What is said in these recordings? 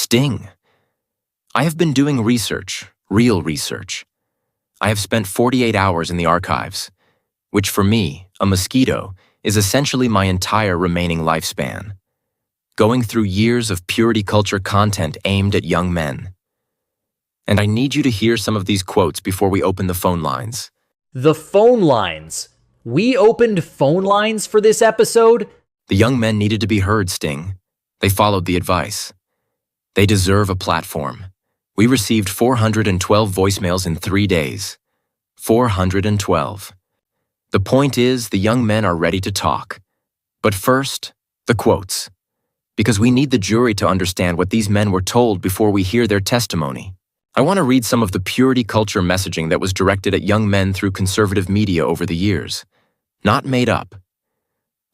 Sting. I have been doing research, real research. I have spent 48 hours in the archives, which for me, a mosquito, is essentially my entire remaining lifespan. Going through years of purity culture content aimed at young men. And I need you to hear some of these quotes before we open the phone lines. The phone lines. We opened phone lines for this episode? The young men needed to be heard, Sting. They followed the advice. They deserve a platform. We received 412 voicemails in 3 days. 412. The point is, the young men are ready to talk. But first, the quotes. Because we need the jury to understand what these men were told before we hear their testimony. I want to read some of the purity culture messaging that was directed at young men through conservative media over the years. Not made up.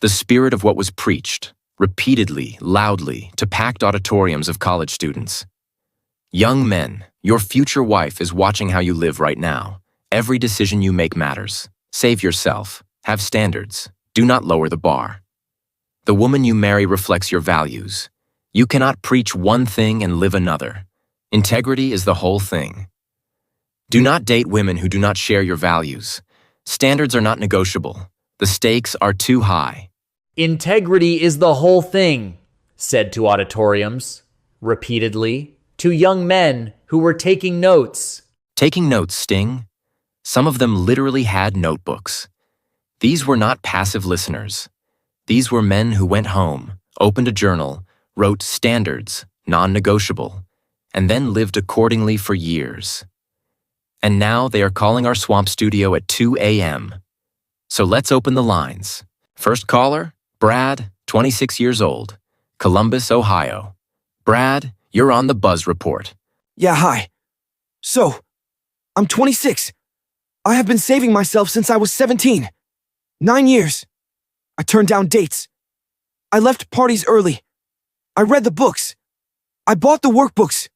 The spirit of what was preached, repeatedly, loudly, to packed auditoriums of college students. Young men, your future wife is watching how you live right now. Every decision you make matters. Save yourself. Have standards. Do not lower the bar. The woman you marry reflects your values. You cannot preach one thing and live another. Integrity is the whole thing. Do not date women who do not share your values. Standards are not negotiable. The stakes are too high. Integrity is the whole thing, said to auditoriums, repeatedly, to young men who were taking notes. Taking notes, Sting. Some of them literally had notebooks. These were not passive listeners. These were men who went home, opened a journal, wrote standards, non-negotiable, and then lived accordingly for years. And now they are calling our swamp studio at 2 a.m. So let's open the lines. First caller, Brad, 26 years old, Columbus, Ohio. Brad, you're on the Buzz Report. Yeah, hi. So, I'm 26. I have been saving myself since I was 17. 9 years. I turned down dates. I left parties early. I read the books. I bought the workbooks.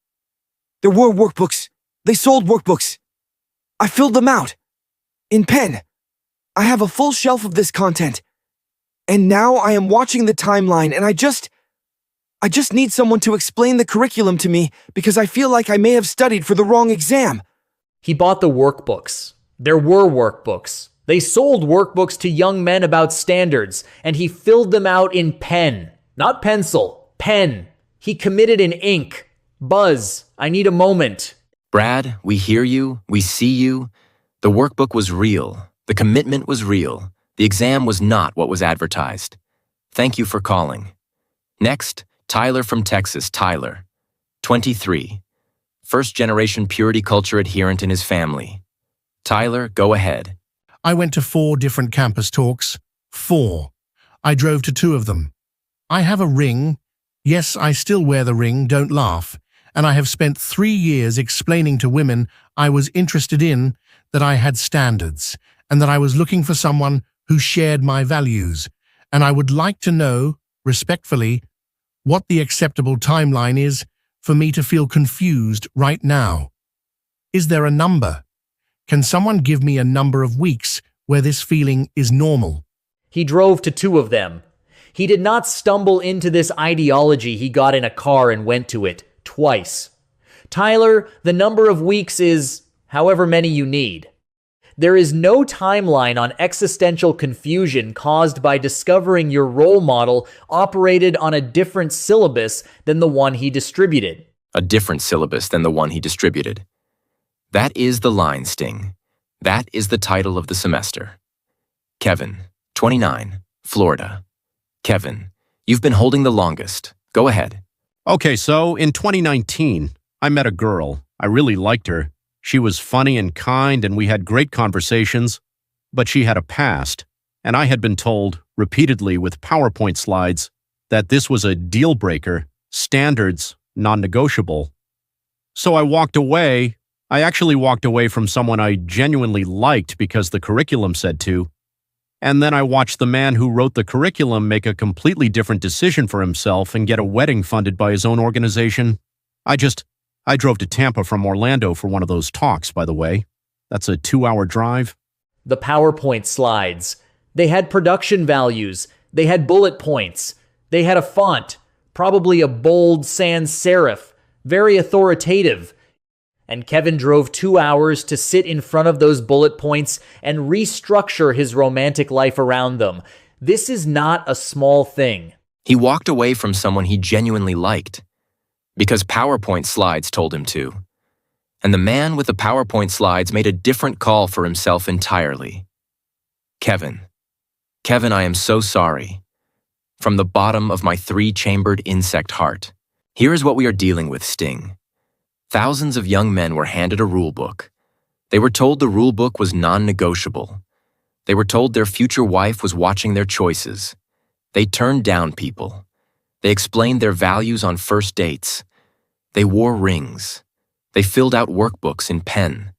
There were workbooks. They sold workbooks. I filled them out. In pen. I have a full shelf of this content. And now I am watching the timeline and I just need someone to explain the curriculum to me because I feel like I may have studied for the wrong exam. He bought the workbooks. There were workbooks. They sold workbooks to young men about standards, and he filled them out in pen. Not pencil, pen. He committed in ink. Buzz, I need a moment. Brad, we hear you, we see you. The workbook was real. The commitment was real. The exam was not what was advertised. Thank you for calling. Next, Tyler from Texas. Tyler, 23. First-generation purity culture adherent in his family. Tyler, go ahead. I went to 4 different campus talks. 4. I drove to 2 of them. I have a ring. Yes, I still wear the ring, don't laugh. And I have spent 3 years explaining to women I was interested in, that I had standards, and that I was looking for someone who shared my values. And I would like to know, respectfully, what the acceptable timeline is for me to feel confused right now. Is there a number? Can someone give me a number of weeks where this feeling is normal? He drove to 2 of them. He did not stumble into this ideology. He got in a car and went to it twice. Tyler, the number of weeks is however many you need. There is no timeline on existential confusion caused by discovering your role model operated on a different syllabus than the one he distributed. A different syllabus than the one he distributed. That is the line, Sting. That is the title of the semester. Kevin, 29, Florida. Kevin, you've been holding the longest. Go ahead. Okay, so in 2019, I met a girl. I really liked her. She was funny and kind, and we had great conversations, but she had a past, and I had been told repeatedly with PowerPoint slides that this was a deal breaker, standards, non-negotiable. So I walked away. I actually walked away from someone I genuinely liked because the curriculum said to, and then I watched the man who wrote the curriculum make a completely different decision for himself and get a wedding funded by his own organization. I drove to Tampa from Orlando for one of those talks, by the way. That's a 2-hour drive. The PowerPoint slides. They had production values. They had bullet points. They had a font, probably a bold sans serif. very authoritative. And Kevin drove 2 hours to sit in front of those bullet points and restructure his romantic life around them. This is not a small thing. He walked away from someone he genuinely liked because PowerPoint slides told him to. And the man with the PowerPoint slides made a different call for himself entirely. Kevin, I am so sorry. From the bottom of my 3-chambered insect heart. Here is what we are dealing with, Sting. Thousands of young men were handed a rule book. They were told the rule book was non-negotiable. They were told their future wife was watching their choices. They turned down people. They explained their values on first dates. They wore rings. They filled out workbooks in pen.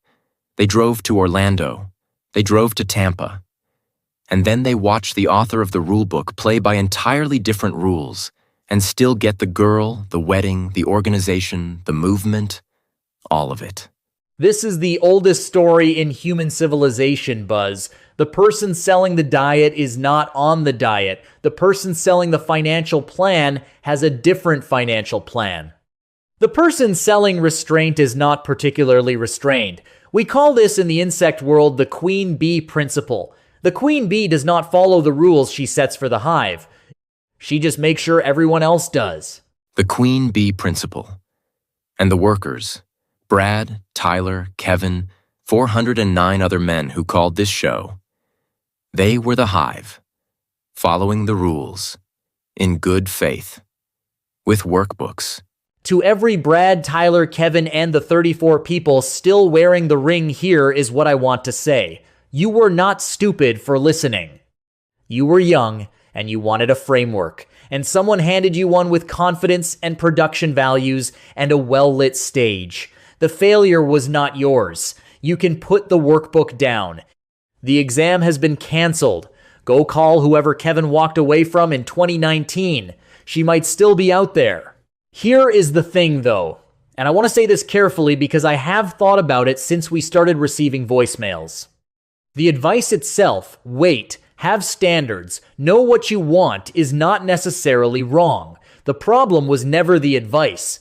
They drove to Orlando. They drove to Tampa. And then they watched the author of the rulebook play by entirely different rules and still get the girl, the wedding, the organization, the movement, all of it. This is the oldest story in human civilization, Buzz. The person selling the diet is not on the diet. The person selling the financial plan has a different financial plan. The person selling restraint is not particularly restrained. We call this in the insect world the queen bee principle. The queen bee does not follow the rules she sets for the hive. She just makes sure everyone else does. The queen bee principle. And the workers, Brad, Tyler, Kevin, 409 other men who called this show. They were the hive, following the rules, in good faith, with workbooks. To every Brad, Tyler, Kevin, and the 34 people still wearing the ring here is what I want to say. You were not stupid for listening. You were young, and you wanted a framework, and someone handed you one with confidence and production values and a well-lit stage. The failure was not yours. You can put the workbook down. The exam has been canceled. Go call whoever Kevin walked away from in 2019. She might still be out there. Here is the thing, though, and I want to say this carefully because I have thought about it since we started receiving voicemails. The advice itself, wait, have standards, know what you want, is not necessarily wrong. The problem was never the advice.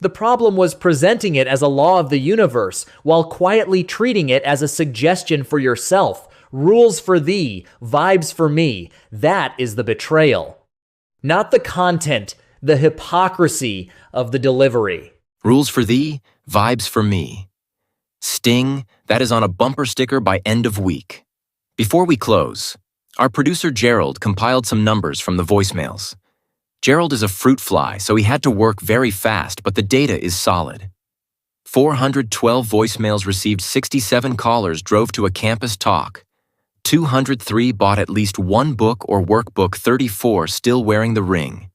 The problem was presenting it as a law of the universe while quietly treating it as a suggestion for yourself. Rules for thee, vibes for me. That is the betrayal. Not the content, the hypocrisy of the delivery. Rules for thee, vibes for me. Sting, that is on a bumper sticker by end of week. Before we close, our producer Gerald compiled some numbers from the voicemails. Gerald is a fruit fly, so he had to work very fast, but the data is solid. 412 voicemails received, 67 callers drove to a campus talk. 203 bought at least one book or workbook, 34 still wearing the ring.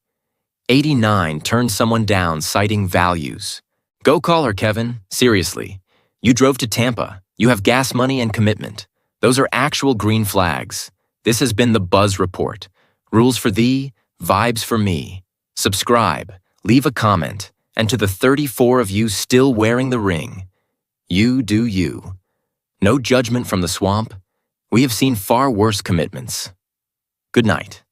89 turned someone down citing values. Go call her, Kevin. Seriously. You drove to Tampa. You have gas money and commitment. Those are actual green flags. This has been the Buzz Report. Rules for thee, vibes for me. Subscribe, leave a comment, and to the 34 of you still wearing the ring, you do you. No judgment from the swamp. We have seen far worse commitments. Good night.